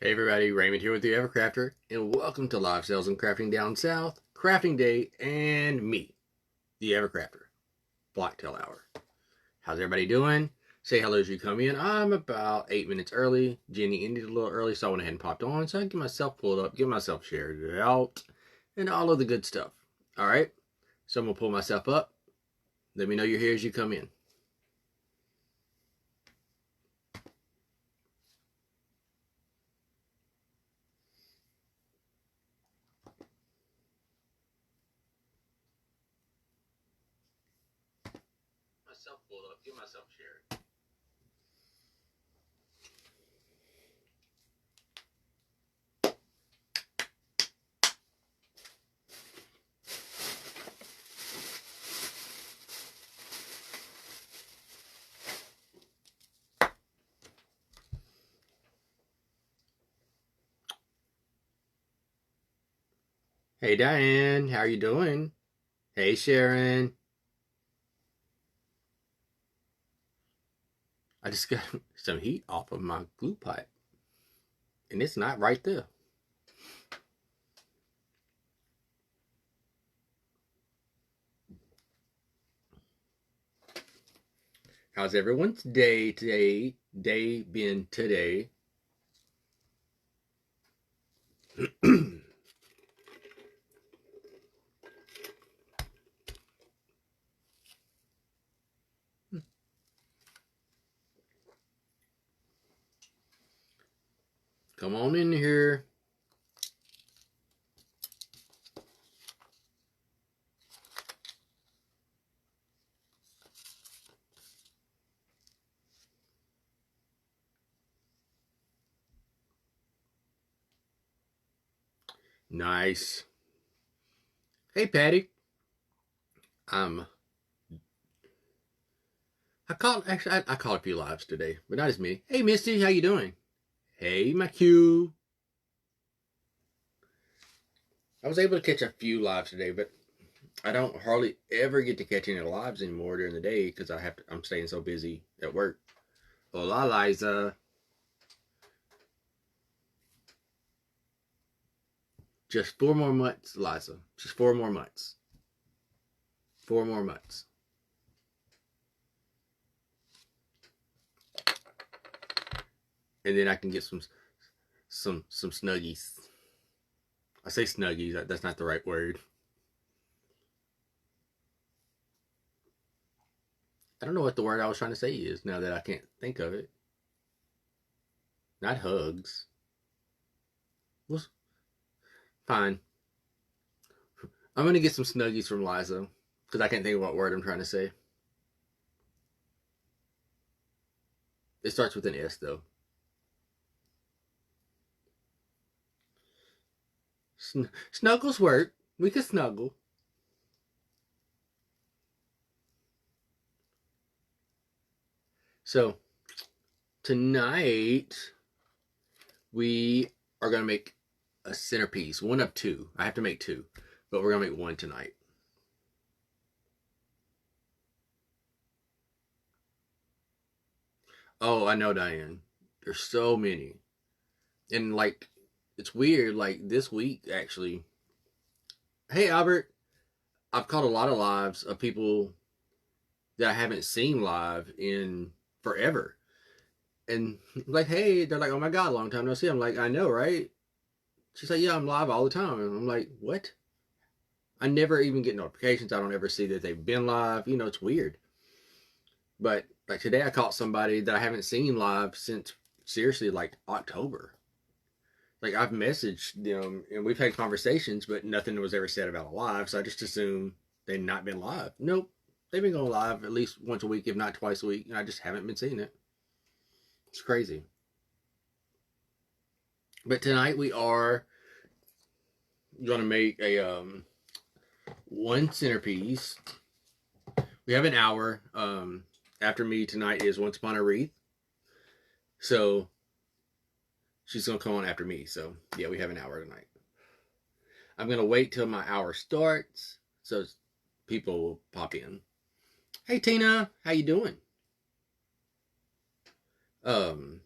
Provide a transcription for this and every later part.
Hey everybody, Raymond here with the Evercrafter, and welcome to Live Sales and Crafting Down South, Crafting Day, and me, the Evercrafter, Blacktail Hour. How's everybody doing? Say hello as you come in. I'm about 8 minutes early. Jenny ended a little early, so I went ahead and popped on, so I can get myself pulled up, get myself shared out, and all of the good stuff. Alright, so I'm going to pull myself up. Let me know you're here as you come in. Myself pulled up, get myself shared. Hey Diane, how are you doing? Hey Sharon. I just got some heat off of my glue pipe. And it's not right there. How's everyone's day been today? Come on in here. Nice. Hey Patty. Um I caught a few lives today, but not as many. Hey Misty, how you doing? Hey my Q. I was able to catch a few lives today, but I don't hardly ever get to catch any lives anymore during the day because I'm staying so busy at work. Hola Liza. Just 4 more months, Liza. Just 4 more months. 4 more months. And then I can get some snuggies. I say snuggies. That's not the right word. I don't know what the word I was trying to say is now that I can't think of it. Not hugs. Well, fine. I'm gonna get some snuggies from Liza because I can't think of what word I'm trying to say. It starts with an S though. Snuggles work. We could snuggle. So tonight we are gonna make a centerpiece, one of two. I have to make two, but we're gonna make one tonight. Oh, I know, Diane. There's so many, and like it's weird. Like this week, actually. Hey, Albert. I've caught a lot of lives of people that I haven't seen live in forever. And like, hey, they're like, oh my God, long time no see. I'm like, I know, right? She's like, yeah, I'm live all the time. And I'm like, what? I never even get notifications. I don't ever see that they've been live. You know, it's weird. But like today, I caught somebody that I haven't seen live since seriously like October. Like I've messaged them and we've had conversations, but nothing was ever said about a live. So I just assume they've not been live. Nope. They've been going live at least once a week, if not twice a week. And I just haven't been seeing it. It's crazy. But tonight we are going to make a one centerpiece. We have an hour. After me tonight is Once Upon a Wreath. So she's going to come on after me. So yeah, we have an hour tonight. I'm going to wait till my hour starts so people will pop in. Hey Tina, how you doing? Um,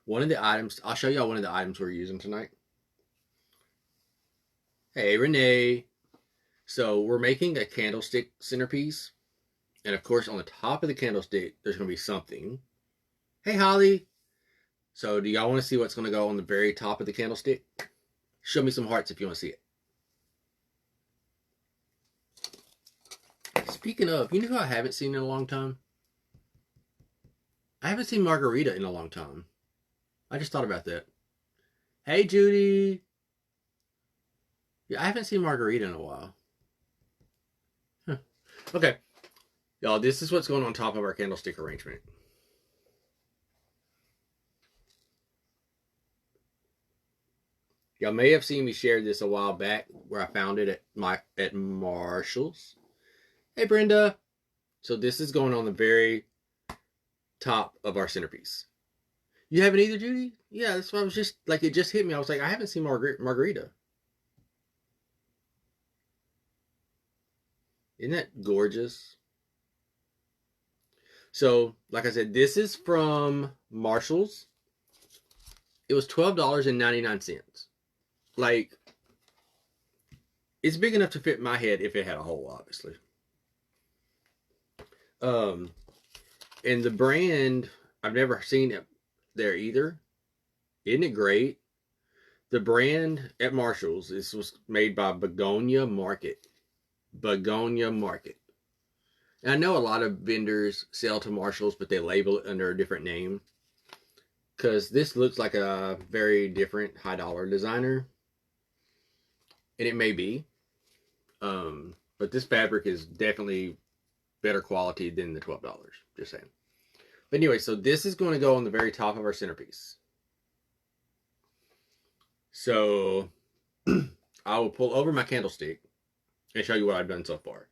One of the items, I'll show y'all one of the items we're using tonight. Hey, Renee. So we're making a candlestick centerpiece. And of course, on the top of the candlestick, there's going to be something. Hey, Holly. So do y'all want to see what's going to go on the very top of the candlestick? Show me some hearts if you want to see it. Speaking of, you know who I haven't seen in a long time? I haven't seen Margarita in a long time. I just thought about that. Hey, Judy. Yeah, I haven't seen Margarita in a while. Huh. Okay. Y'all, this is what's going on top of our candlestick arrangement. Y'all may have seen me share this a while back where I found it at Marshall's. Hey, Brenda. So this is going on the very top of our centerpiece. You haven't either, Judy? Yeah, that's why I was just, like, it just hit me. I was like, I haven't seen Margarita. Isn't that gorgeous? So, like I said, this is from Marshall's. It was $12.99. Like, it's big enough to fit my head if it had a hole, obviously. And the brand, I've never seen it there either. Isn't it great? The brand at Marshall's, this was made by Begonia Market. Begonia Market. And I know a lot of vendors sell to Marshall's, but they label it under a different name. Because this looks like a very different high dollar designer. And it may be. But this fabric is definitely better quality than the $12. Just saying. But anyway, so this is going to go on the very top of our centerpiece. So I will pull over my candlestick and show you what I've done so far.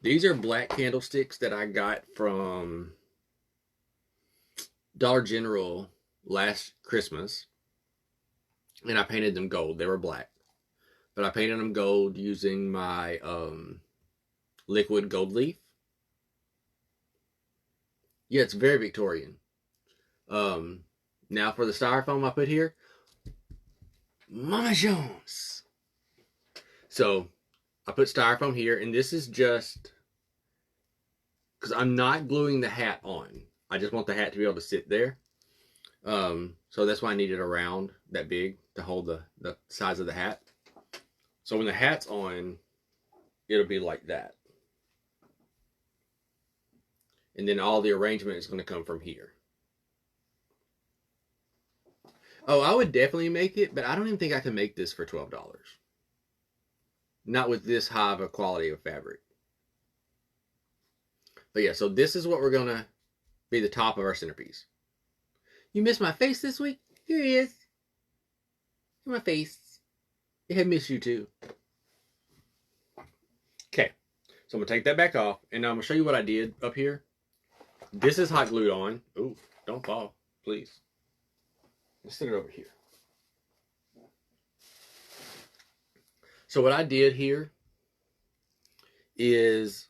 These are black candlesticks that I got from Dollar General last Christmas. And I painted them gold. They were black. But I painted them gold using my liquid gold leaf. Yeah, it's very Victorian. Now for the styrofoam I put here. Mama Jones. So I put styrofoam here, and this is just because I'm not gluing the hat on. I just want the hat to be able to sit there. So that's why I need it around that big to hold the size of the hat. So when the hat's on, it'll be like that. And then all the arrangement is going to come from here. Oh, I would definitely make it, but I don't even think I can make this for $12. Not with this high of a quality of fabric. But yeah, so this is what we're going to be the top of our centerpiece. You missed my face this week? Here he is. My face. I have missed you too. Okay, so I'm going to take that back off, and I'm going to show you what I did up here. This is hot glued on. Ooh, don't fall, please. Let's sit it over here. So what I did here is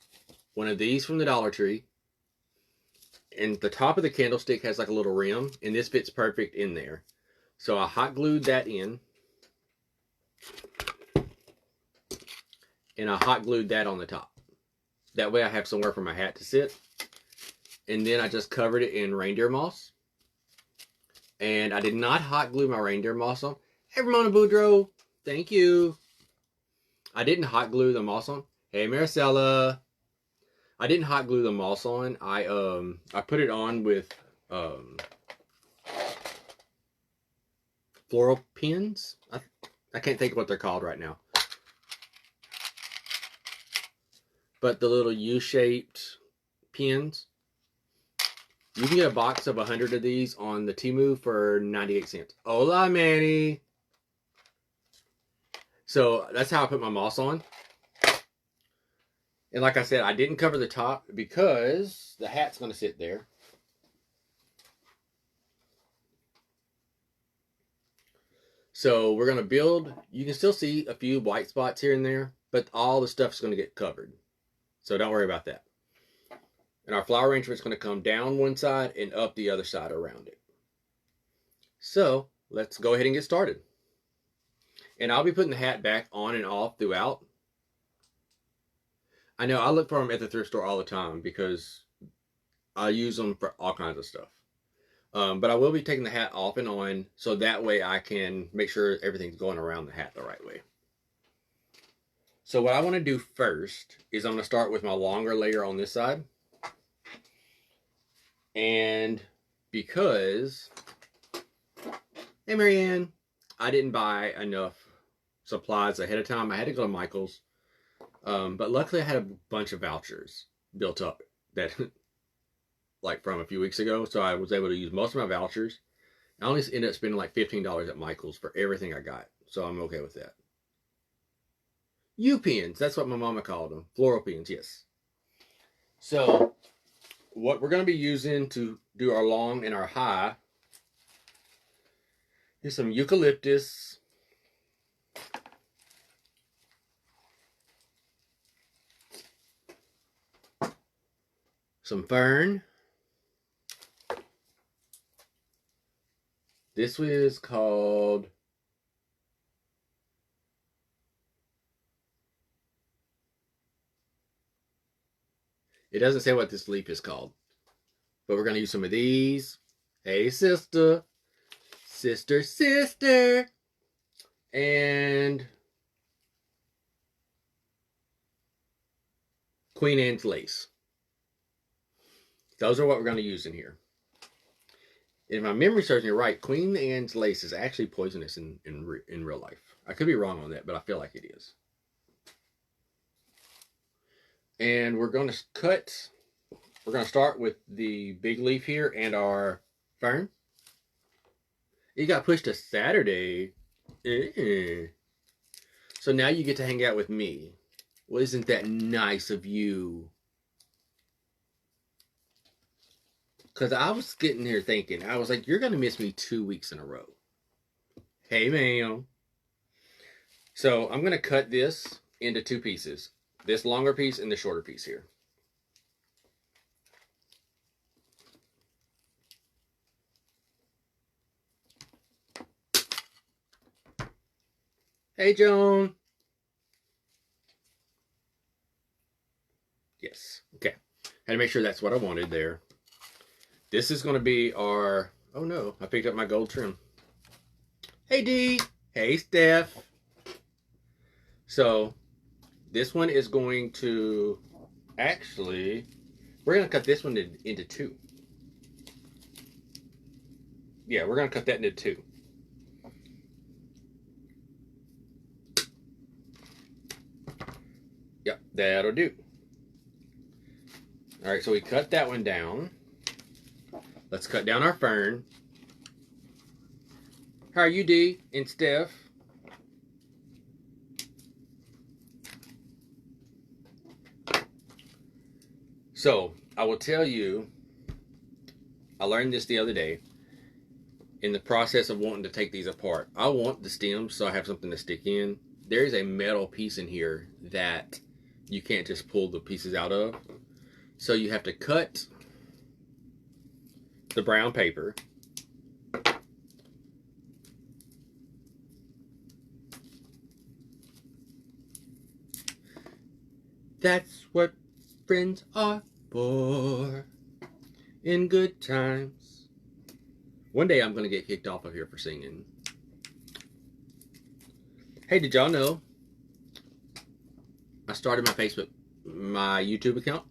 one of these from the Dollar Tree. And the top of the candlestick has like a little rim, and this fits perfect in there. So I hot glued that in. And I hot glued that on the top. That way I have somewhere for my hat to sit. And then I just covered it in reindeer moss. And I did not hot glue my reindeer moss on. Hey, Ramona Boudreaux. Thank you. I didn't hot glue the moss on. Hey, Maricela. I didn't hot glue the moss on. I put it on with floral pins. I can't think of what they're called right now. But the little U-shaped pins. You can get a box of 100 of these on the Temu for 98 cents. Hola, Manny. So that's how I put my moss on. And like I said, I didn't cover the top because the hat's going to sit there. So we're going to build. You can still see a few white spots here and there, but all the stuff's going to get covered. So don't worry about that. And our flower arrangement is going to come down one side and up the other side around it. So let's go ahead and get started. And I'll be putting the hat back on and off throughout. I know I look for them at the thrift store all the time because I use them for all kinds of stuff. But I will be taking the hat off and on so that way I can make sure everything's going around the hat the right way. So what I want to do first is I'm going to start with my longer layer on this side. And because, hey Marianne, I didn't buy enough supplies ahead of time. I had to go to Michael's. But luckily I had a bunch of vouchers built up that like from a few weeks ago. So I was able to use most of my vouchers. I only ended up spending like $15 at Michael's for everything I got. So I'm okay with that. U-pins, that's what my mama called them. Floral pins, yes. So what we're going to be using to do our long and our high is some eucalyptus, some fern. This was called it doesn't say what this leaf is called, but we're going to use some of these. Hey sister, sister, sister, and Queen Anne's lace. Those are what we're going to use in here. If my memory serves me right, Queen Anne's lace is actually poisonous in real life. I could be wrong on that, but I feel like it is. And we're going to start with the big leaf here and our fern. It got pushed to Saturday. So now you get to hang out with me. Well, isn't that nice of you? Because I was getting here thinking, I was like, you're going to miss me 2 weeks in a row. Hey, ma'am. So I'm going to cut this into two pieces. This longer piece and the shorter piece here. Hey, Joan. Yes. Okay. Had to make sure that's what I wanted there. This is going to be our... Oh, no. I picked up my gold trim. Hey, Dee. Hey, Steph. So, this one is going to... Actually, we're going to cut this one into two. Yeah, we're going to cut that into two. Yep, that'll do. All right, so we cut that one down. Let's cut down our fern. How are you, Dee and Steph? So, I will tell you, I learned this the other day in the process of wanting to take these apart. I want the stems so I have something to stick in. There is a metal piece in here that you can't just pull the pieces out of. So you have to cut the brown paper. That's what friends are for in good times. One day I'm going to get kicked off of here for singing. Hey, did y'all know I started my YouTube account?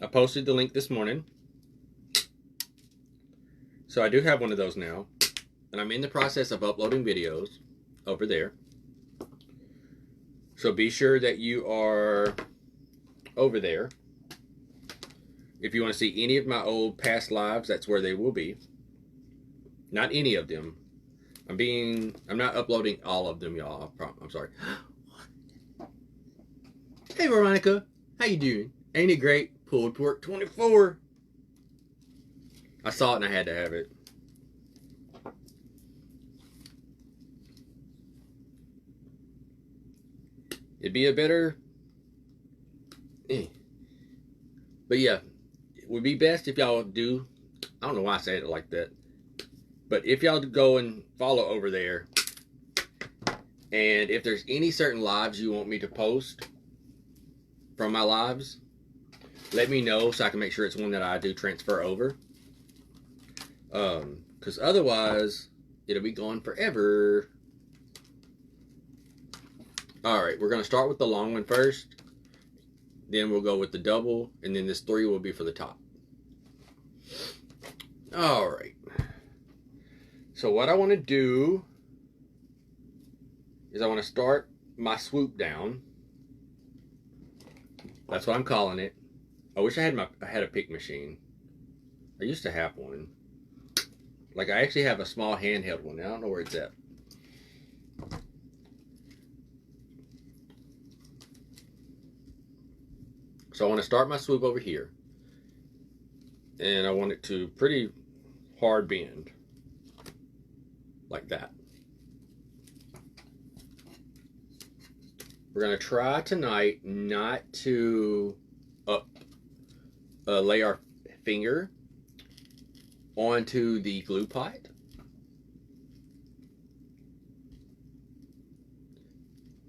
I posted the link this morning. So I do have one of those now. And I'm in the process of uploading videos over there. So be sure that you are over there. If you want to see any of my old past lives, that's where they will be. Not any of them. I'm not uploading all of them, y'all. I'm sorry. Hey, Veronica. How you doing? Ain't it great? Pulled pork 24. I saw it and I had to have it. It'd be a better... But yeah, it would be best if y'all do... I don't know why I said it like that. But if y'all go and follow over there, and if there's any certain lives you want me to post from my lives, let me know so I can make sure it's one that I do transfer over. Because otherwise, it'll be gone forever. Alright, we're going to start with the long one first. Then we'll go with the double. And then this 3 will be for the top. Alright. So what I want to do is I want to start my swoop down. That's what I'm calling it. I wish I had a pick machine. I used to have one. Like, I actually have a small handheld one. I don't know where it's at. So I want to start my swoop over here. And I want it to pretty hard bend. Like that. We're going to try tonight not to lay our finger onto the glue pot.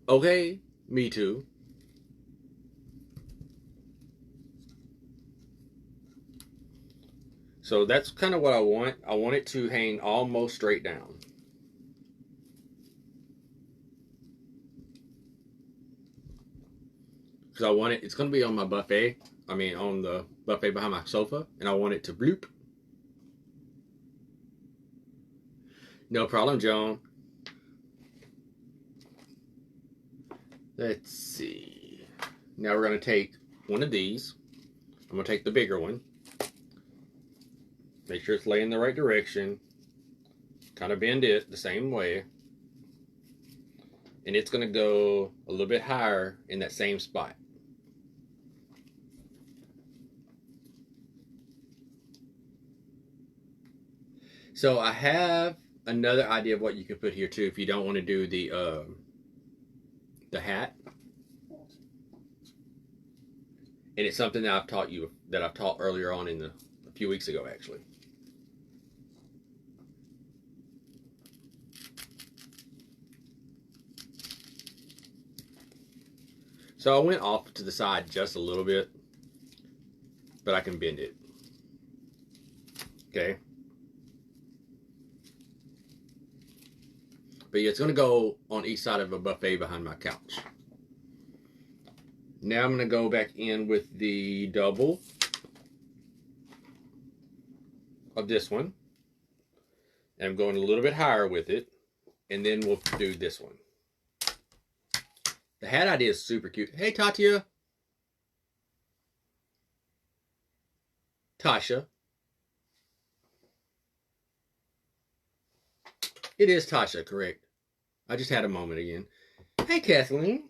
Okay, me too. So that's kind of what I want. I want it to hang almost straight down. Because I want it, it's going to be on my buffet. I mean, on the buffet behind my sofa. And I want it to bloop. No problem, Joan. Let's see. Now we're going to take one of these. I'm going to take the bigger one. Make sure it's laying the right direction. Kind of bend it the same way. And it's going to go a little bit higher in that same spot. So I have another idea of what you can put here too if you don't want to do the hat. And it's something that I've taught earlier on a few weeks ago actually. So I went off to the side just a little bit, but I can bend it. Okay. But yeah, it's going to go on each side of a buffet behind my couch. Now I'm going to go back in with the double of this one. And I'm going a little bit higher with it. And then we'll do this one. The hat idea is super cute. Hey, Tatia. Tasha. It is Tasha, correct. I just had a moment again. Hey, Kathleen.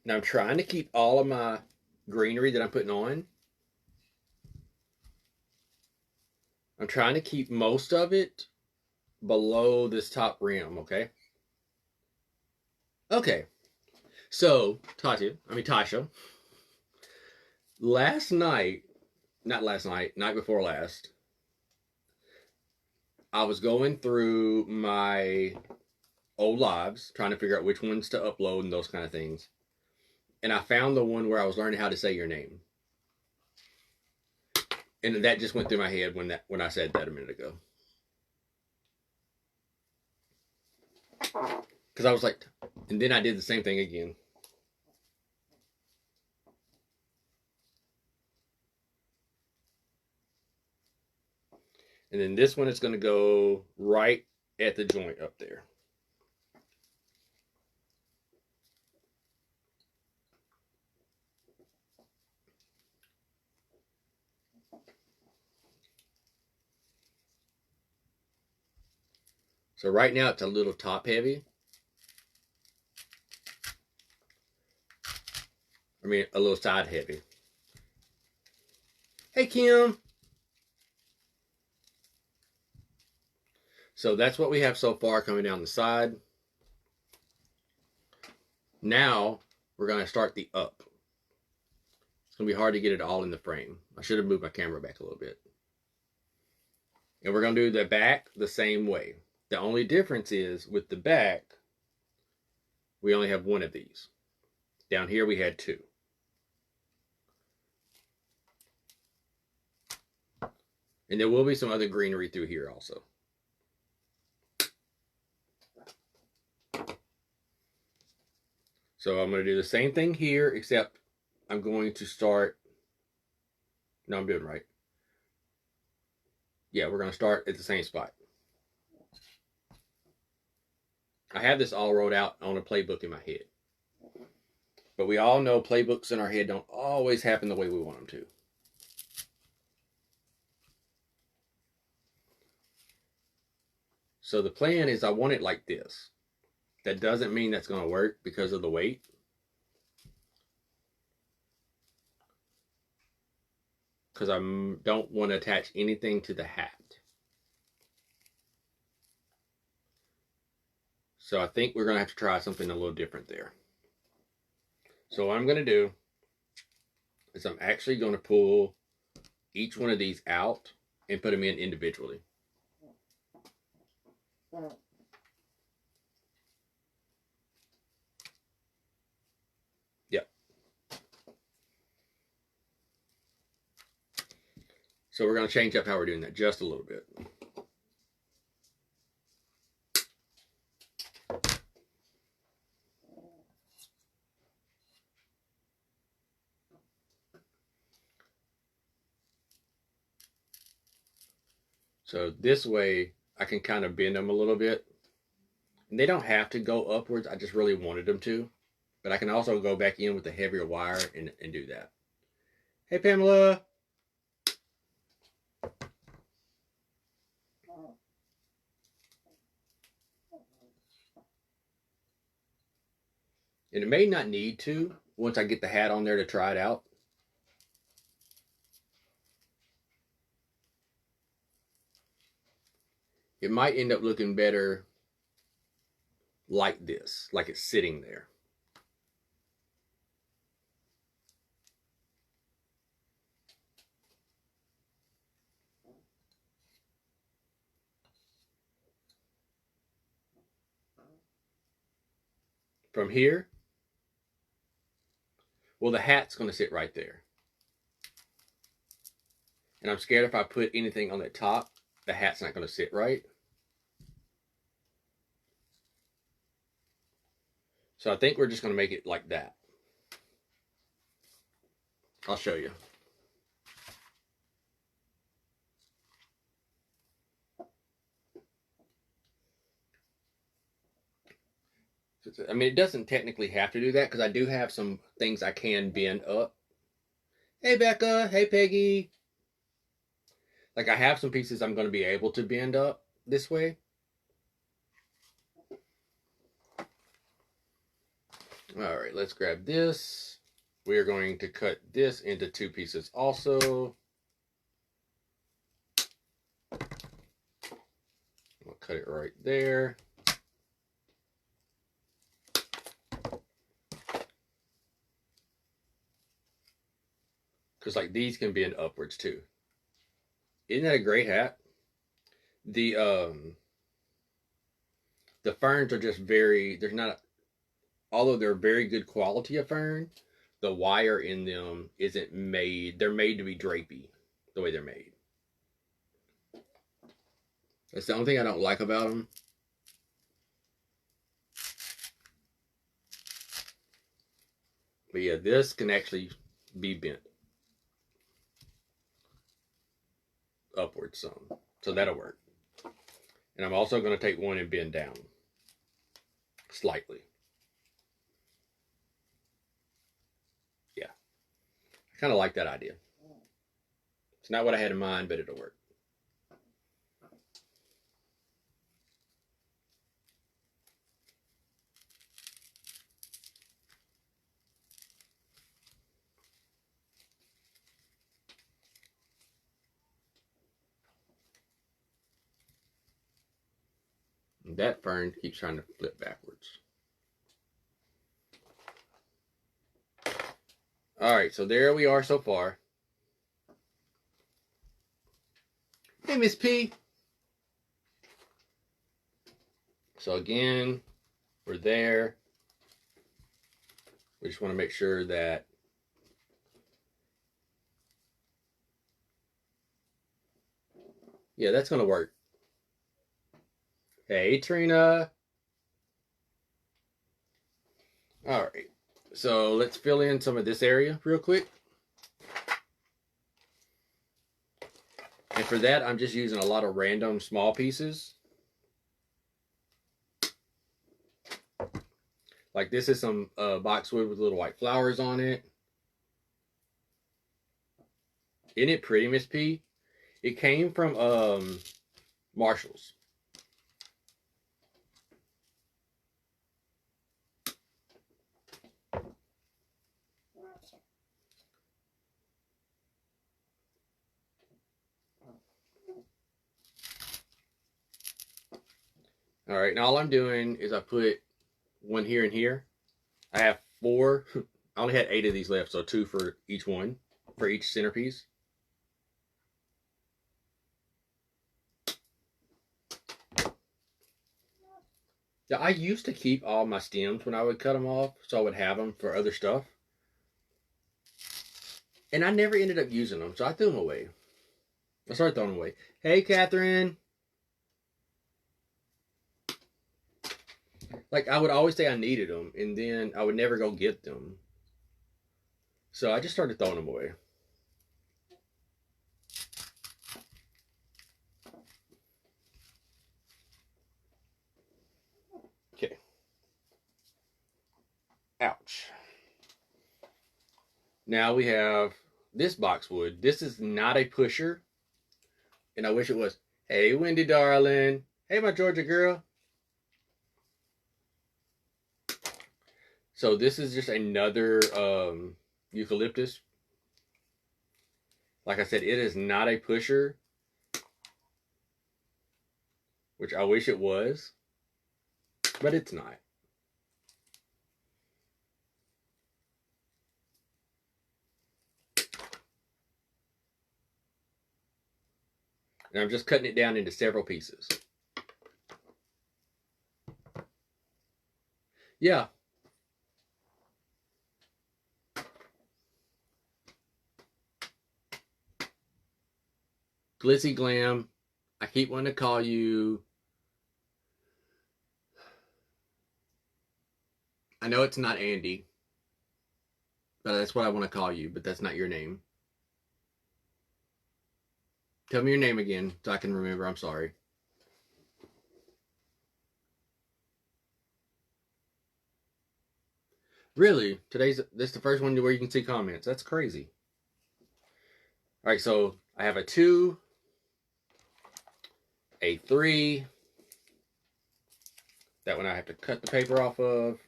Now I'm trying to keep all of my greenery that I'm putting on. I'm trying to keep most of it below this top rim, okay? Okay. So, Tasha, night before last, I was going through my old lives, trying to figure out which ones to upload and those kind of things. And I found the one where I was learning how to say your name. And that just went through my head when I said that a minute ago. Because I was like, and then I did the same thing again. And then this one is going to go right at the joint up there. So right now it's a little top heavy. I mean, a little side heavy. Hey, Kim. So that's what we have so far coming down the side. Now we're going to start the up. It's going to be hard to get it all in the frame. I should have moved my camera back a little bit. And we're going to do the back the same way. The only difference is with the back, we only have one of these. Down here we had two. And there will be some other greenery through here also. So I'm going to do the same thing here, except I'm going to start. No, I'm doing right. Yeah, we're going to start at the same spot. I have this all wrote out on a playbook in my head. But we all know playbooks in our head don't always happen the way we want them to. So the plan is I want it like this. That doesn't mean that's going to work because of the weight. Because I don't want to attach anything to the hat. So I think we're going to have to try something a little different there. So what I'm going to do is I'm actually going to pull each one of these out and put them in individually. Yep. So we're going to change up how we're doing that just a little bit. So this way I can kind of bend them a little bit. And they don't have to go upwards. I just really wanted them to. But I can also go back in with the heavier wire and do that. Hey, Pamela. And it may not need to once I get the hat on there to try it out. It might end up looking better like this, like it's sitting there. From here, well, the hat's going to sit right there. And I'm scared if I put anything on the top, the hat's not going to sit right. So I think we're just going to make it like that. I'll show you. I mean, it doesn't technically have to do that because I do have some things I can bend up. Hey, Becca. Hey, Peggy. Like I have some pieces I'm going to be able to bend up this way. All right, let's grab this. We are going to cut this into two pieces also. I'll cut it right there. Because like these can bend upwards too. Isn't that a great hat? The ferns are just very, there's not, although they're very good quality of fern, the wire in them isn't made, they're made to be drapey the way they're made. That's the only thing I don't like about them. But yeah, this can actually be bent upwards some. So that'll work. And I'm also going to take one and bend down slightly. Yeah. I kind of like that idea. It's not what I had in mind, but it'll work. That fern keeps trying to flip backwards. Alright, so there we are so far. Hey, Miss P. So again, we're there. We just want to make sure that yeah, that's going to work. Hey, Trina. All right. So let's fill in some of this area real quick. And for that, I'm just using a lot of random small pieces. Like this is some boxwood with little white flowers on it. Isn't it pretty, Miss P? It came from Marshall's. All right, now all I'm doing is I put one here and here. I have 4. I only had 8 of these left, so 2 for each one, for each centerpiece. Yeah, I used to keep all my stems when I would cut them off, so I would have them for other stuff. And I never ended up using them, so I threw them away. I started throwing them away. Hey, Catherine. Like, I would always say I needed them, and then I would never go get them. So I just started throwing them away. Okay. Ouch. Now we have this boxwood. This is not a pusher, and I wish it was. Hey, Wendy, darling. Hey, my Georgia girl. So this is just another eucalyptus. Like I said, it is not a pusher, which I wish it was, but it's not. And I'm just cutting it down into several pieces. Yeah. Glizzy Glam, I keep wanting to call you. I know it's not Andy, but that's what I want to call you, but that's not your name. Tell me your name again so I can remember. I'm sorry. Really? This is the first one where you can see comments. That's crazy. All right, so I have a 2, a 3. That one I have to cut the paper off of.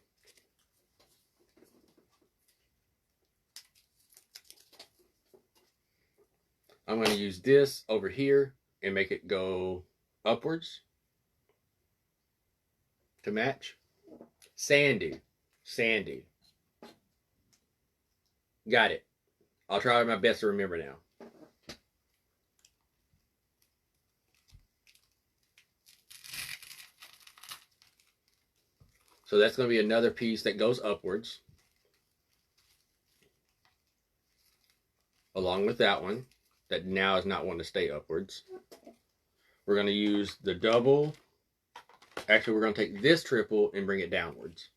I'm going to use this over here and make it go upwards to match. Sandy. Sandy. Got it. I'll try my best to remember now. So that's going to be another piece that goes upwards. Along with that one. That now is not wanting to stay upwards. We're going to use the double. Actually, we're going to take this triple and bring it downwards.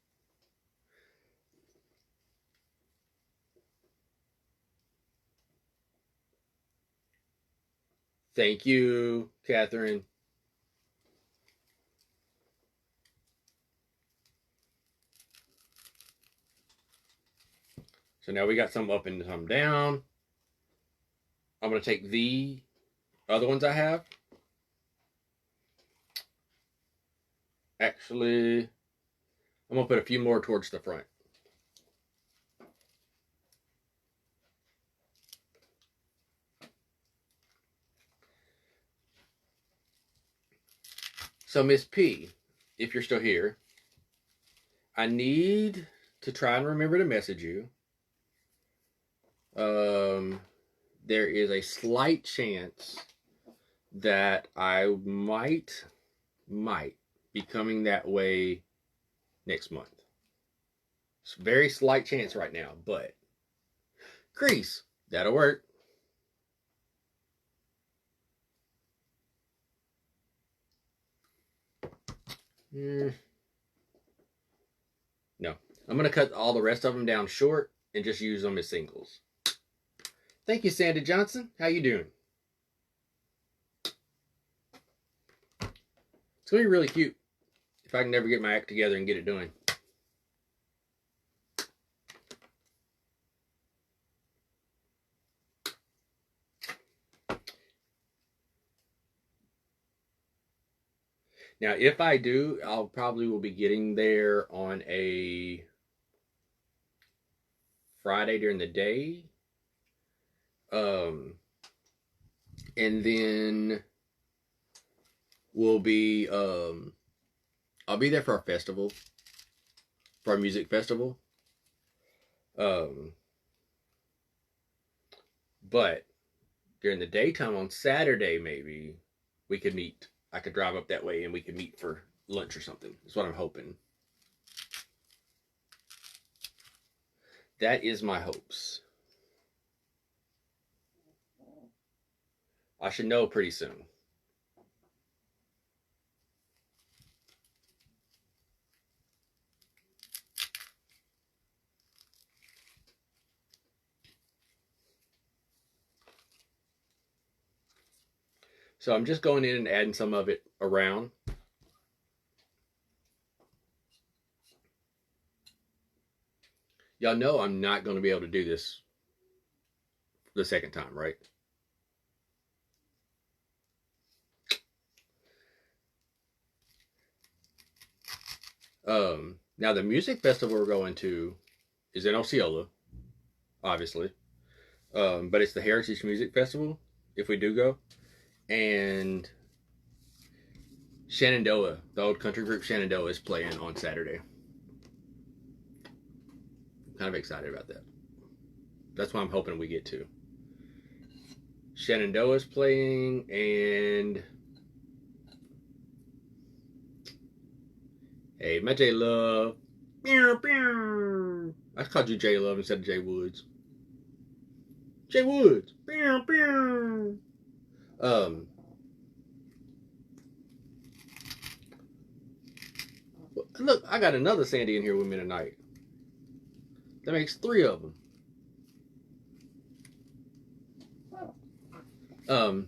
Thank you, Catherine. So now we got some up and some down. I'm going to take the other ones I have. Actually, I'm going to put a few more towards the front. So Miss P, if you're still here, I need to try and remember to message you. There is a slight chance that I might be coming that way next month. It's a very slight chance right now, but Grease, that'll work. No, I'm going to cut all the rest of them down short and just use them as singles. Thank you, Sandy Johnson. How you doing? It's going to be really cute if I can never get my act together and get it done. Now, if I do, I'll probably will be getting there on a Friday during the day. And then we'll be, I'll be there for our festival, for our music festival. But during the daytime on Saturday, maybe we could meet. I could drive up that way and we could meet for lunch or something. That's what I'm hoping. That is my hopes. I should know pretty soon. So I'm just going in and adding some of it around. Y'all know I'm not going to be able to do this the second time, right? Now the music festival we're going to is in Osceola, obviously. But it's the Heritage Music Festival, if we do go. And Shenandoah, the old country group Shenandoah, is playing on Saturday. I'm kind of excited about that. That's what I'm hoping we get to. Shenandoah is playing, and hey, my J Love. I called you J Love instead of J Woods. J Woods. Look, I got another Sandy in here with me tonight. That makes 3 of them.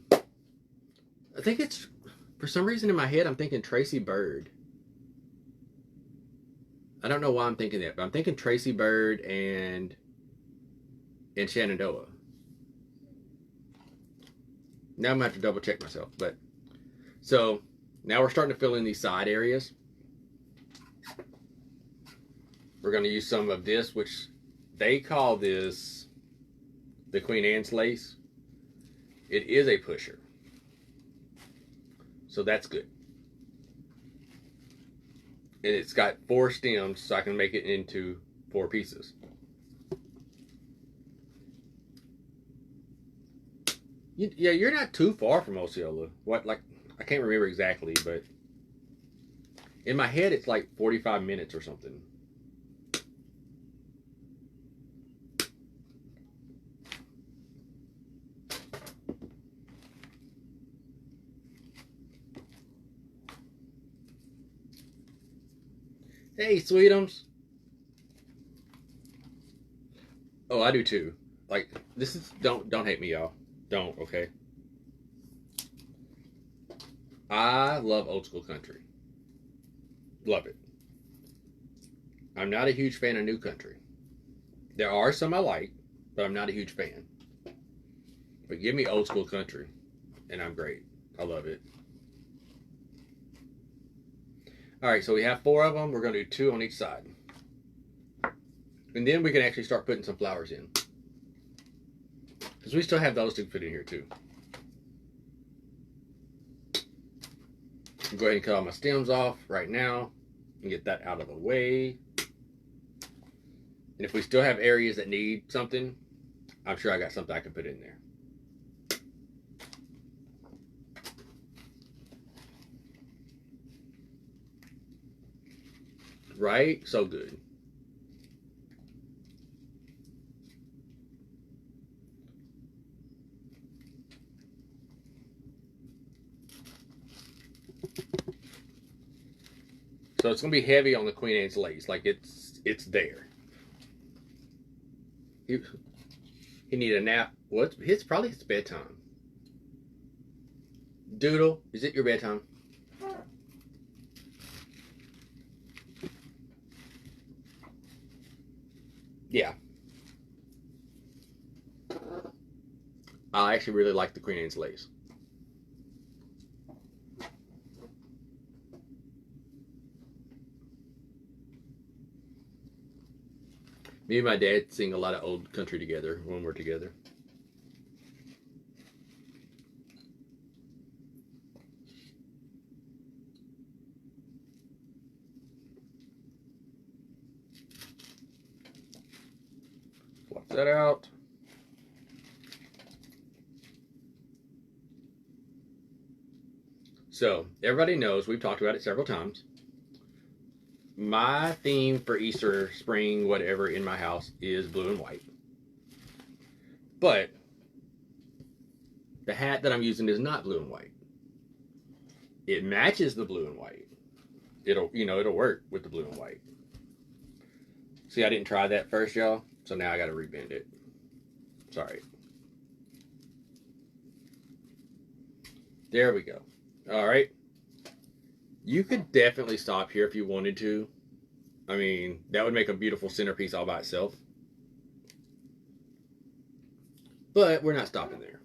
I think it's, for some reason in my head, I'm thinking Tracy Bird. I don't know why I'm thinking that, but I'm thinking Tracy Bird and Shenandoah. Now I'm going to have to double check myself. But so now we're starting to fill in these side areas. We're going to use some of this, which they call this the Queen Anne's lace. It is a pusher. So that's good. And it's got 4 stems, so I can make it into 4 pieces. Yeah, you're not too far from Osceola. What, like, I can't remember exactly, but in my head it's like 45 minutes or something. Hey, sweetums. Oh, I do too. Like, this is, don't hate me, y'all. Don't, okay? I love old school country. Love it. I'm not a huge fan of new country. There are some I like, but I'm not a huge fan. But give me old school country, and I'm great. I love it. Alright, so we have 4 of them. We're going to do 2 on each side. And then we can actually start putting some flowers in. Because we still have those to put in here too. Go ahead and cut all my stems off right now and get that out of the way. And if we still have areas that need something, I'm sure I got something I can put in there. Right? So good. So it's gonna be heavy on the Queen Anne's lace, like it's there. He need a nap. Well, it's probably his bedtime. Doodle, is it your bedtime? Yeah. I actually really like the Queen Anne's lace. Me and my dad sing a lot of old country together when we're together. Fluff that out. So, everybody knows, we've talked about it several times. My theme for Easter, spring, whatever in my house is blue and white. But the hat that I'm using is not blue and white. It matches the blue and white. It'll work with the blue and white. See, I didn't try that first, y'all. So now I got to rebend it. Sorry. There we go. All right. You could definitely stop here if you wanted to. I mean, that would make a beautiful centerpiece all by itself. But we're not stopping there.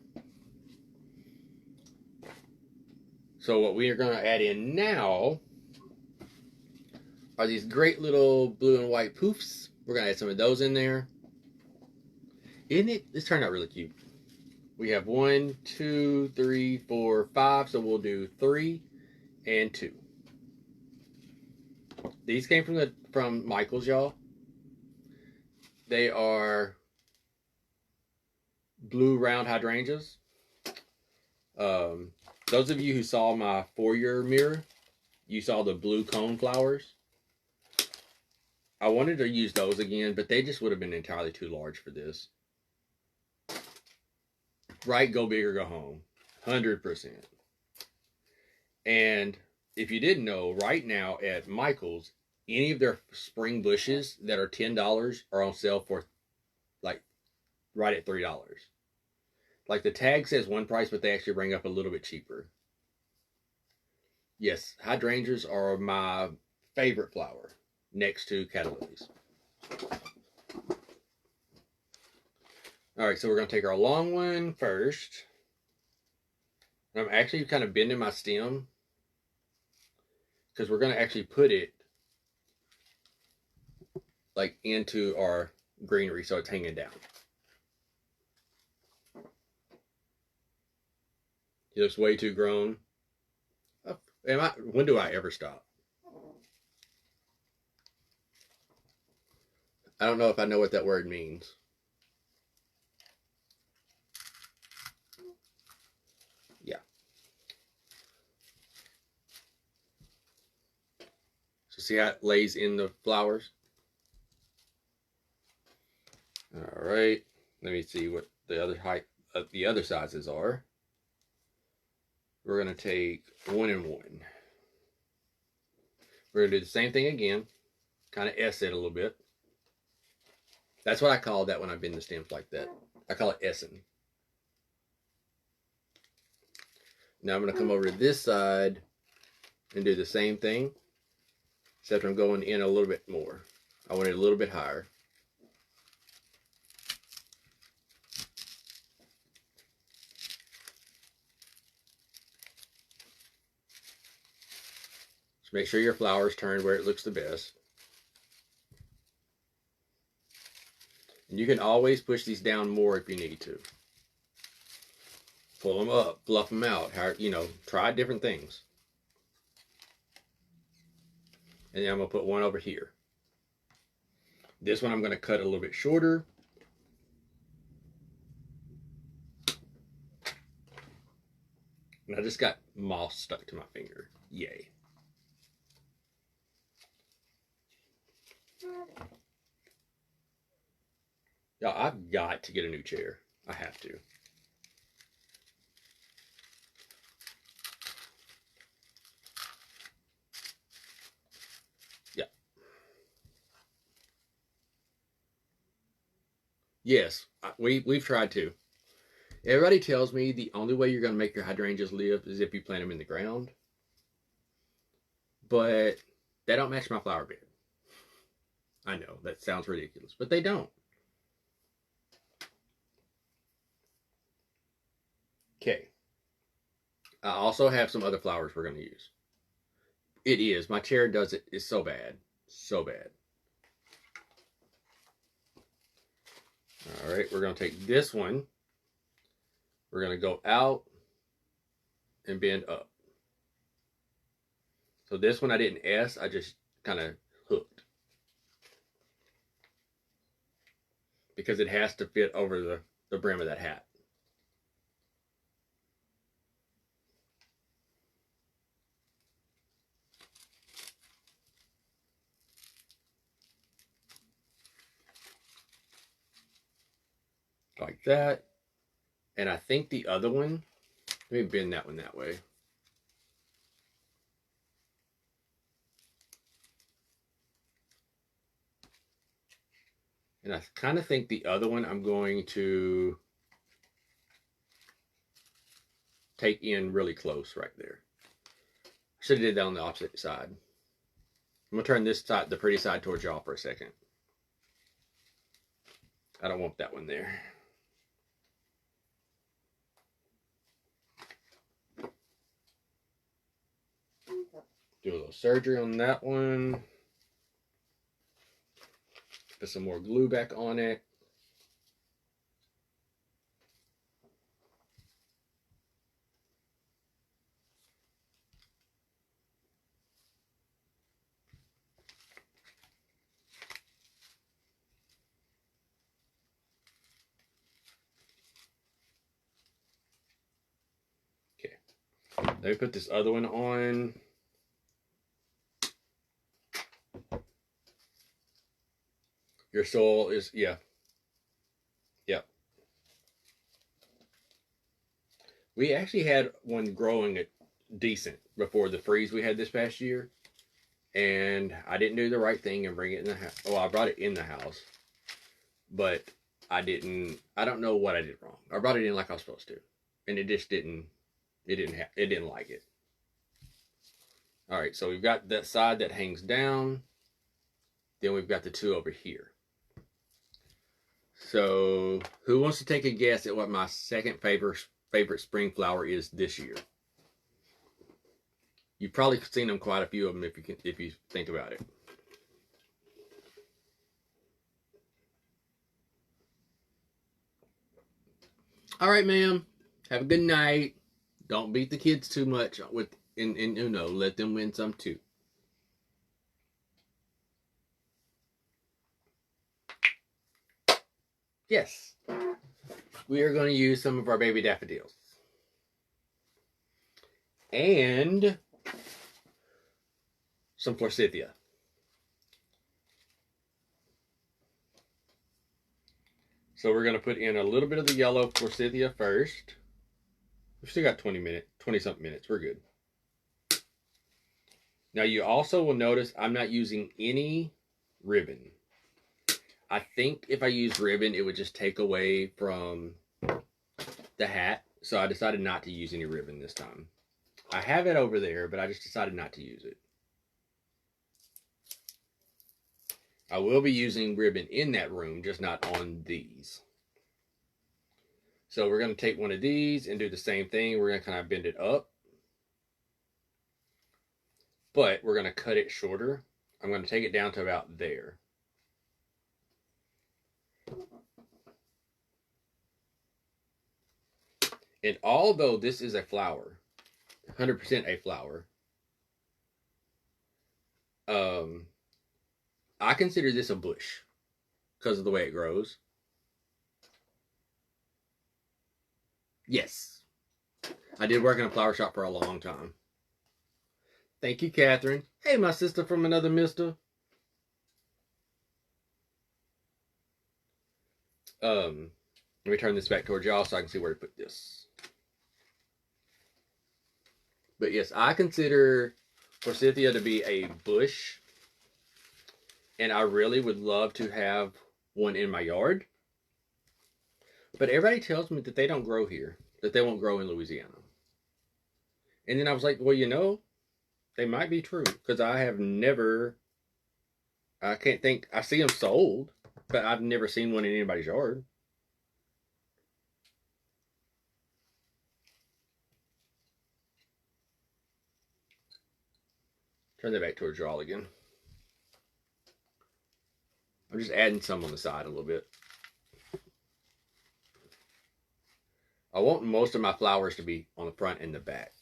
So what we are going to add in now are these great little blue and white poofs. We're going to add some of those in there. Isn't it? This turned out really cute. We have 1, 2, 3, 4, 5. So we'll do 3 and 2. These came from Michael's, y'all. They are blue round hydrangeas. Those of you who saw my foyer mirror, you saw the blue cone flowers. I wanted to use those again, but they just would have been entirely too large for this. Right, go big or go home. 100%. And if you didn't know, right now at Michael's, any of their spring bushes that are $10 are on sale for like right at $3. Like the tag says one price, but they actually bring up a little bit cheaper. Yes, hydrangeas are my favorite flower next to cattlilies. All right, so we're going to take our long one first. I'm actually kind of bending my stem because we're going to actually put it like into our greenery so it's hanging down. He looks way too grown. When do I ever stop? I don't know if I know what that word means. Yeah. So see how it lays in the flowers? All right. Let me see what the other height of the other sizes are. We're going to take 1 and 1. We're going to do the same thing again. Kind of S it a little bit. That's what I call that when I bend the stems like that. I call it S'ing. Now I'm going to come over to this side and do the same thing. Except I'm going in a little bit more. I want it a little bit higher. So make sure your flowers turn where it looks the best. And you can always push these down more if you need to. Pull them up, fluff them out, try different things. And then I'm going to put one over here. This one I'm going to cut a little bit shorter. And I just got moss stuck to my finger. Yay. Y'all, I've got to get a new chair. I have to. Yeah. Yes, we've tried to. Everybody tells me the only way you're going to make your hydrangeas live is if you plant them in the ground. But they don't match my flower bed. I know, that sounds ridiculous, but they don't. Okay. I also have some other flowers we're going to use. It is. My chair does it. It's so bad. So bad. All right, we're going to take this one. We're going to go out and bend up. So this one I didn't S, I just kind of hooked. Because it has to fit over the brim of that hat. Like that. And I think the other one, let me bend that one that way. And I kind of think the other one I'm going to take in really close right there. I should have did that on the opposite side. I'm going to turn this side, the pretty side, towards y'all for a second. I don't want that one there. Do a little surgery on that one. Put some more glue back on it. Okay. Let me put this other one on. Your soul is, yeah. Yep. We actually had one growing at decent before the freeze we had this past year. And I didn't do the right thing and bring it in the house. Oh, I brought it in the house. But I don't know what I did wrong. I brought it in like I was supposed to. And it just didn't like it. All right, so we've got that side that hangs down. Then we've got the two over here. So, who wants to take a guess at what my second favorite spring flower is this year? You've probably seen them, quite a few of them, if you think about it. All right, ma'am. Have a good night. Don't beat the kids too much in Uno. Let them win some too. Yes. We are going to use some of our baby daffodils. And some forsythia. So we're going to put in a little bit of the yellow forsythia first. We've still got 20-something minutes. We're good. Now you also will notice I'm not using any ribbon. I think if I use ribbon, it would just take away from the hat. So I decided not to use any ribbon this time. I have it over there, but I just decided not to use it. I will be using ribbon in that room, just not on these. So we're going to take one of these and do the same thing. We're going to kind of bend it up. But we're going to cut it shorter. I'm going to take it down to about there. And although this is a flower, 100% a flower, Um, I consider this a bush because of the way it grows. Yes, I did work in a flower shop for a long time. Thank you, Catherine. Hey, my sister from another mister. Let me turn this back towards y'all so I can see where to put this. But yes, I consider forsythia to be a bush, and I really would love to have one in my yard. But everybody tells me that they don't grow here, that they won't grow in Louisiana. And then I was like, well, you know, they might be true because I have never, I can't think, I see them sold, but I've never seen one in anybody's yard. Turn that back towards y'all again. I'm just adding some on the side a little bit. I want most of my flowers to be on the front and the back.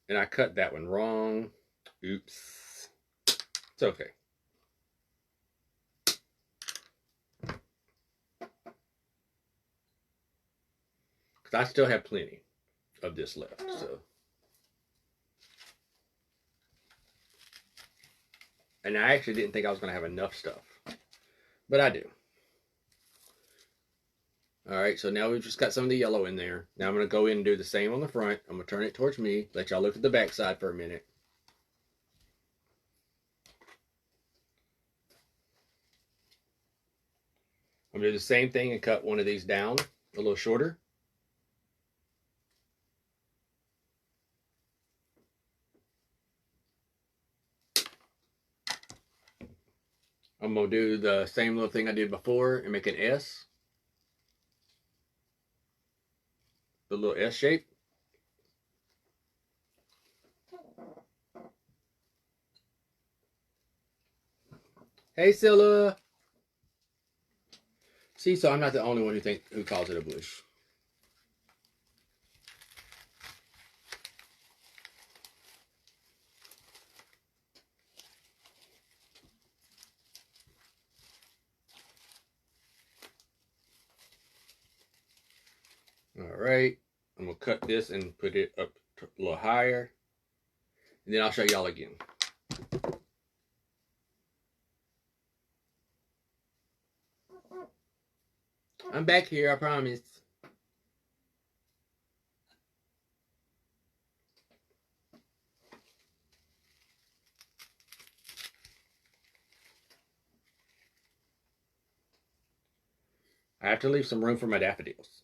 And I cut that one wrong. Oops. It's okay. Because I still have plenty of this left, so. And I actually didn't think I was going to have enough stuff. But I do. Alright, so now we've just got some of the yellow in there. Now I'm going to go in and do the same on the front. I'm going to turn it towards me. Let y'all look at the back side for a minute. I'm going to do the same thing and cut one of these down a little shorter. I'm going to do the same little thing I did before and make an S. The little S shape. Hey, Scylla. See, so I'm not the only one who calls it a bush. Alright, I'm going to cut this and put it up a little higher. And then I'll show y'all again. I'm back here, I promise. I have to leave some room for my daffodils.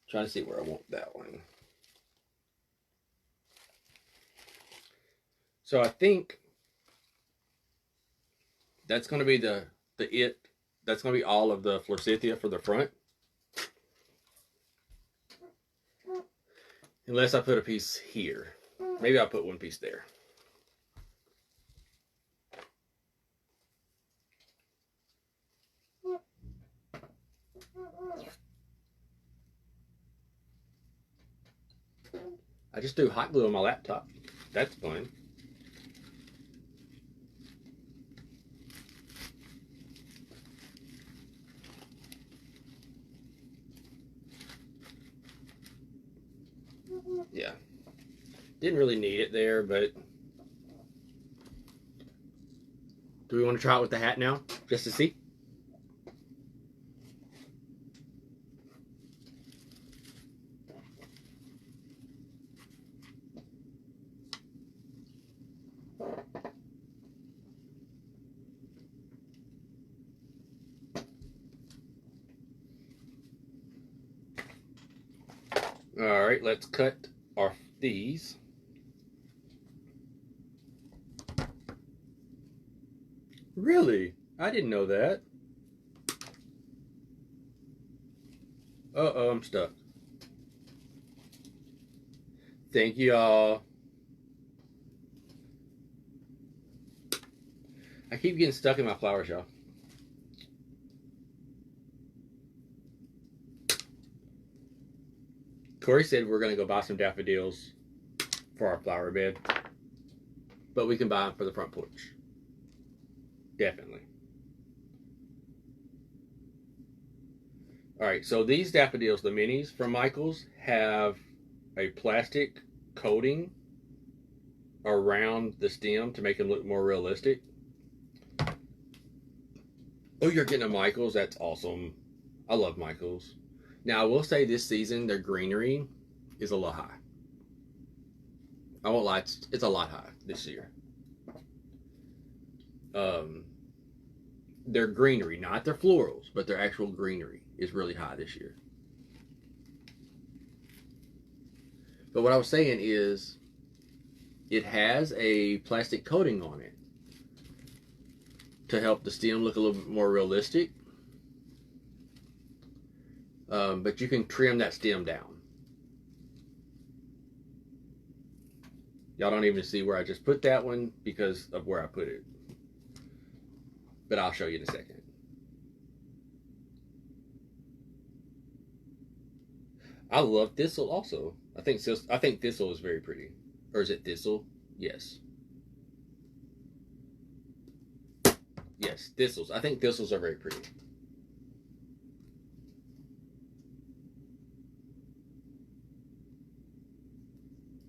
Trying to see where I want that one. So I think that's going to be that's going to be all of the forsythia for the front. Unless I put a piece here. Maybe I'll put one piece there. I just do hot glue on my laptop. That's fun. Yeah. Didn't really need it there, but do we want to try it with the hat now? Just to see? Alright, let's cut off these. Really? I didn't know that. Uh-oh, I'm stuck. Thank you all. I keep getting stuck in my flowers, y'all. Corey said we're going to go buy some daffodils for our flower bed. But we can buy them for the front porch. Definitely. Alright, so these daffodils, the minis from Michael's, have a plastic coating around the stem to make them look more realistic. Oh, you're getting a Michael's? That's awesome. I love Michael's. Now, I will say this season, their greenery is a lot high. I won't lie, it's a lot high this year. Their greenery, not their florals, but their actual greenery is really high this year. But what I was saying is, it has a plastic coating on it to help the stem look a little bit more realistic. But you can trim that stem down. Y'all don't even see where I just put that one because of where I put it. But I'll show you in a second. I love thistle also. I think thistle is very pretty. Or is it thistle? Yes. Yes, thistles. I think thistles are very pretty.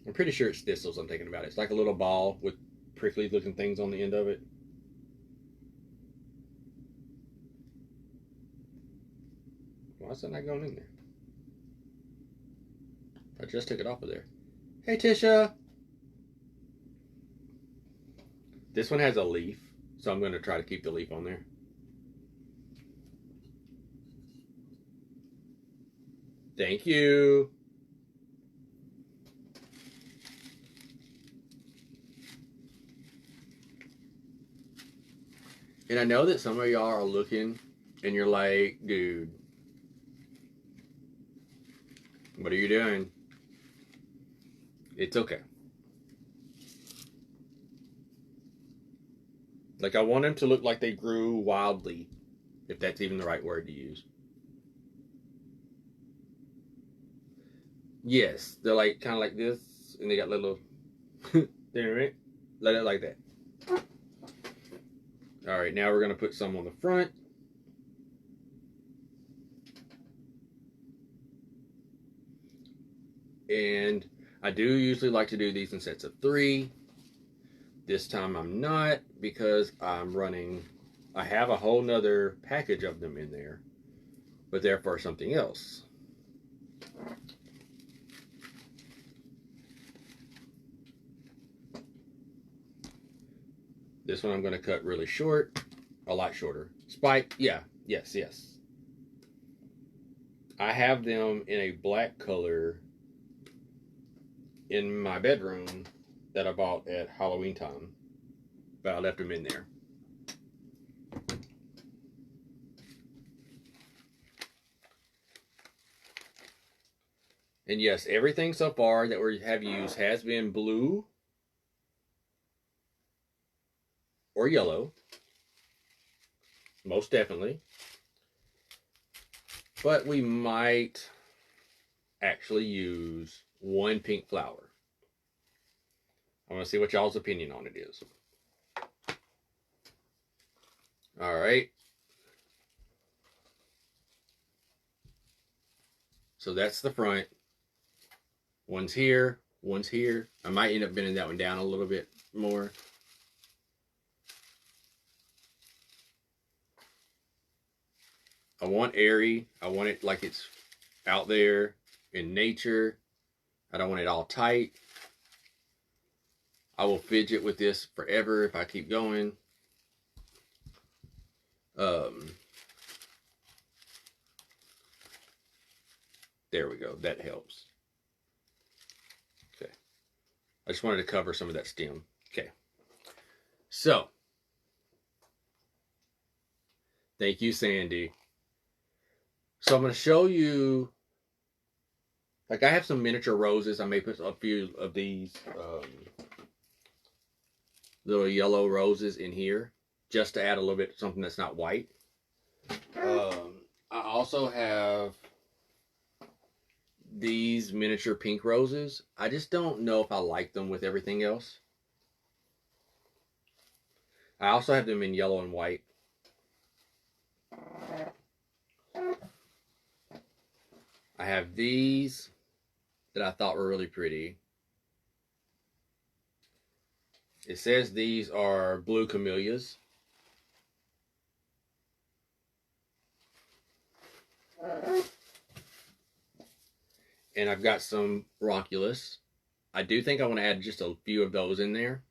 I'm pretty sure it's thistles I'm thinking about. It's like a little ball with prickly looking things on the end of it. Why is that not going in there? I just took it off of there. Hey, Tisha! This one has a leaf, so I'm going to try to keep the leaf on there. Thank you! And I know that some of y'all are looking and you're like, dude, what are you doing? It's okay. Like, I want them to look like they grew wildly, if that's even the right word to use. Yes, they're like kind of like this, and they got little. Right? Let it like that. All right, now we're gonna put some on the front. And I do usually like to do these in sets of 3. This time I'm not, because I'm running, I have a whole nother package of them in there, but they're for something else. This one I'm going to cut really short, a lot shorter. Spike, yeah, yes. I have them in a black color in my bedroom that I bought at Halloween time, but I left them in there. And yes, everything so far that we have used has been blue or yellow, most definitely. But we might actually use one pink flower. I want to see what y'all's opinion on it is. All right. So that's the front. One's here, one's here. I might end up bending that one down a little bit more. I want airy. I want it like it's out there in nature. I don't want it all tight. I will fidget with this forever if I keep going. There we go. That helps. Okay. I just wanted to cover some of that stem. Okay. So, Thank you, Sandy. So I'm going to show you, like I have some miniature roses. I may put a few of these little yellow roses in here just to add a little bit of something that's not white. I also have these miniature pink roses. I just don't know if I like them with everything else. I also have them in yellow and white. I have these that I thought were really pretty. It says these are blue camellias. And I've got some ranunculus. I do think I want to add just a few of those in there.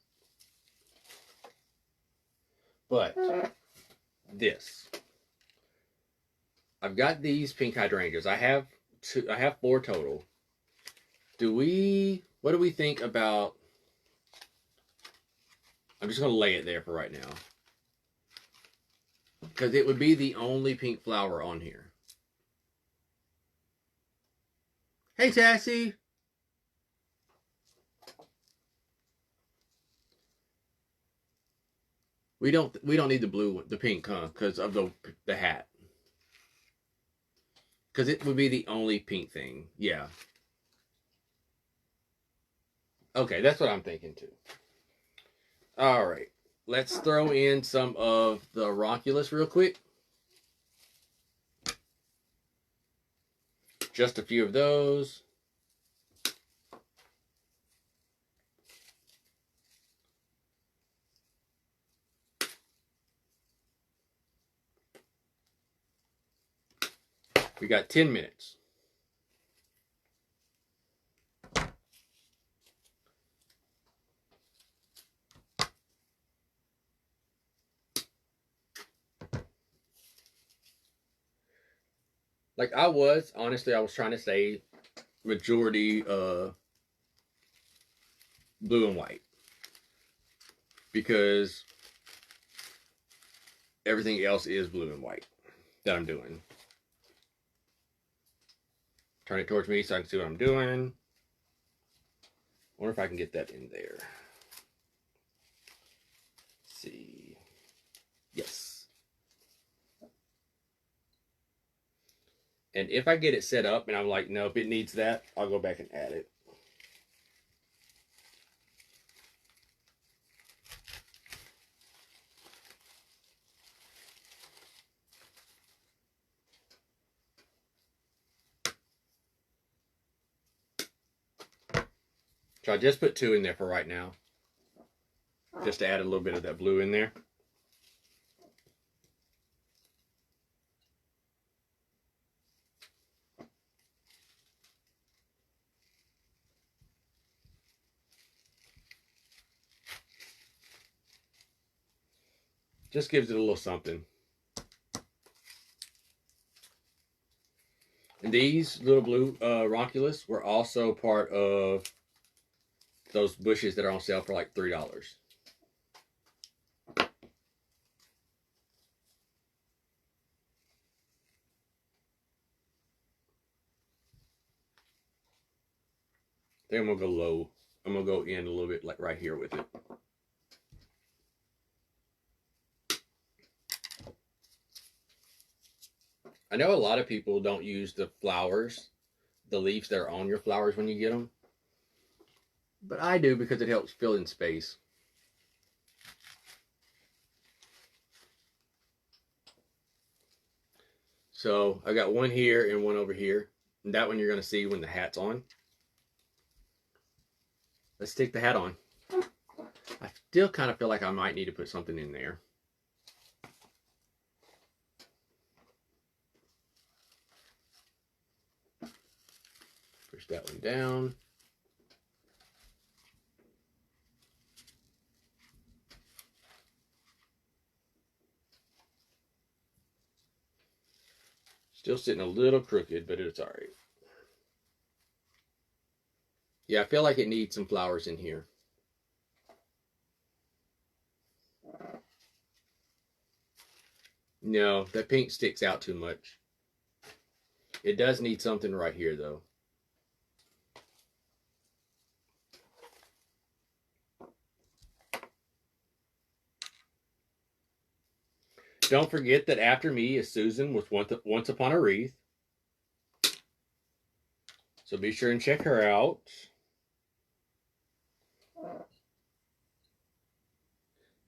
But this. I've got these pink hydrangeas. I have 4 total. What do we think about, I'm just going to lay it there for right now, because it would be the only pink flower on here. Hey, Tassie. We don't need the blue one, the pink, huh? Because of the hat. Because it would be the only pink thing. Yeah. Okay, that's what I'm thinking too. All right. Let's throw in some of the ranunculus real quick. Just a few of those. We got 10 minutes. Like honestly, I was trying to say majority blue and white. Because everything else is blue and white that I'm doing. Turn it towards me so I can see what I'm doing. Wonder if I can get that in there. Let's see. Yes. And if I get it set up and I'm like, nope, it needs that, I'll go back and add it. So I just put 2 in there for right now. Just to add a little bit of that blue in there. Just gives it a little something. And these little blue ranunculus were also part of those bushes that are on sale for like $3. Then I'm gonna go low. I'm gonna go in a little bit, like right here with it. I know a lot of people don't use the flowers, the leaves that are on your flowers when you get them. But I do because it helps fill in space. So I got one here and one over here. And that one you're going to see when the hat's on. Let's stick the hat on. I still kind of feel like I might need to put something in there. Push that one down. Still sitting a little crooked, but it's all right. Yeah, I feel like it needs some flowers in here. No, that pink sticks out too much. It does need something right here, though. Don't forget that after me is Susan with Once Upon a Wreath. So be sure and check her out.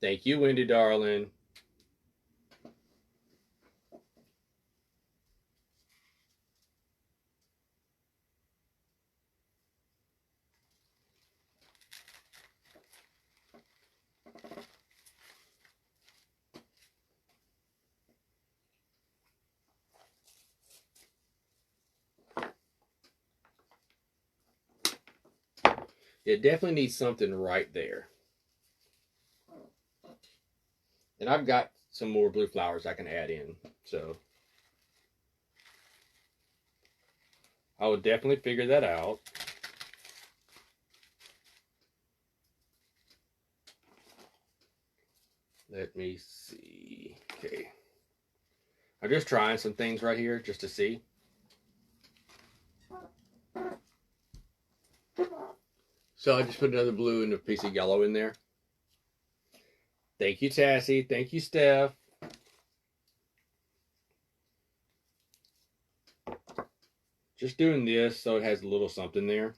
Thank you, Wendy, darling. It definitely needs something right there. And I've got some more blue flowers I can add in. So I will definitely figure that out. Let me see. Okay. I'm just trying some things right here just to see. So I just put another blue and a piece of yellow in there. Thank you, Tassie. Thank you, Steph. Just doing this so it has a little something there.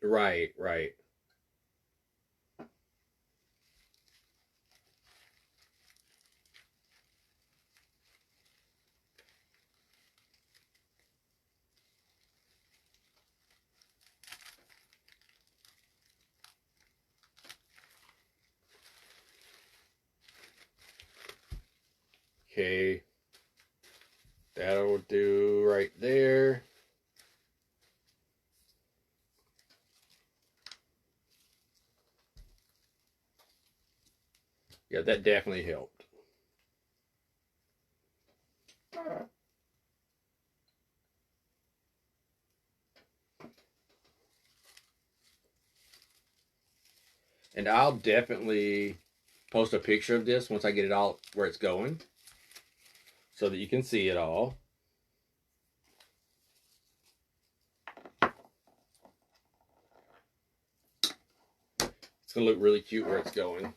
Right, right. Okay. That'll do right there. Yeah, that definitely helped. And I'll definitely post a picture of this once I get it all where it's going, so that you can see it all. It's going to look really cute where it's going.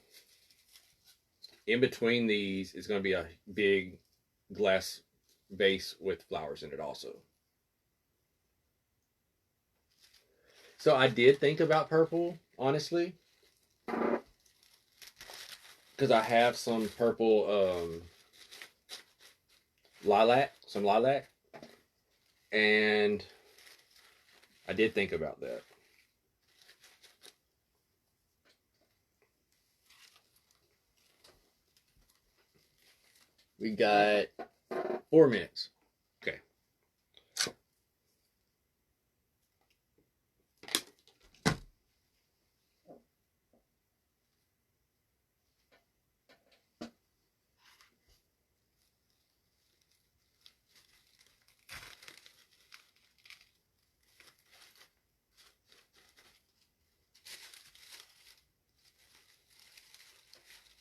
In between these is going to be a big glass vase with flowers in it also. So I did think about purple, honestly, because I have some purple lilac, and I did think about that. We got 4 minutes. Okay.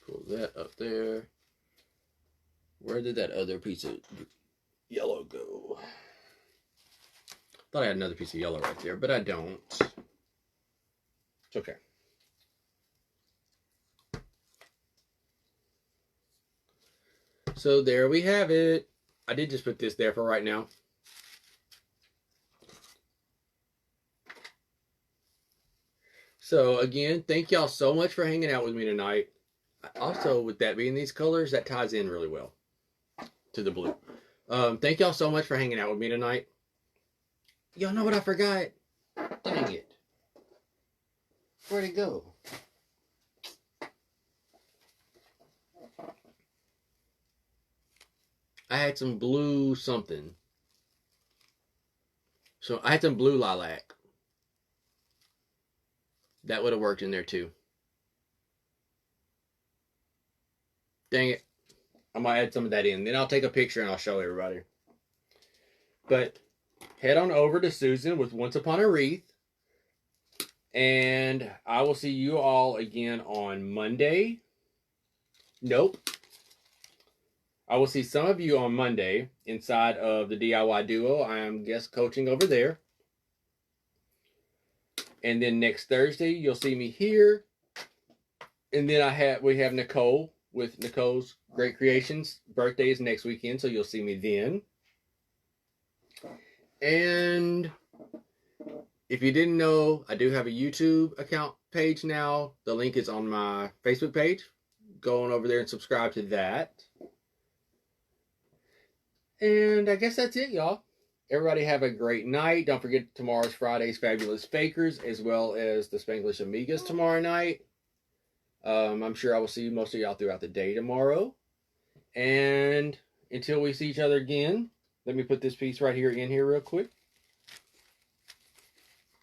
Pull that up there. Where did that other piece of yellow go? Thought I had another piece of yellow right there, but I don't. It's okay. So there we have it. I did just put this there for right now. So again, thank y'all so much for hanging out with me tonight. Also, with that being these colors, that ties in really well to the blue. Thank y'all so much for hanging out with me tonight. Y'all know what I forgot? Dang it. Where'd it go? I had some blue something. So I had some blue lilac. That would have worked in there too. Dang it. I'm going to add some of that in. Then I'll take a picture and I'll show everybody. But head on over to Susan with Once Upon a Wreath. And I will see you all again on Monday. Nope. I will see some of you on Monday inside of the DIY Duo. I am guest coaching over there. And then next Thursday, you'll see me here. And then we have Nicole with Nicole's Great Creations. Birthday is next weekend, so you'll see me then. And if you didn't know, I do have a YouTube account page now. The link is on my Facebook page. Go on over there and subscribe to that. And I guess that's it, y'all. Everybody have a great night. Don't forget tomorrow's Friday's Fabulous Fakers, as well as the Spanglish Amigas tomorrow night. I'm sure I will see most of y'all throughout the day tomorrow. And until we see each other again, let me put this piece right here in here real quick.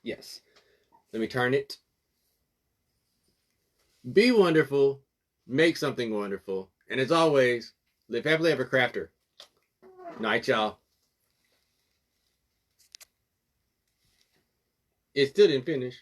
Yes. Let me turn it. Be wonderful. Make something wonderful. And as always, live happily ever crafter. Night, y'all. It still didn't finish.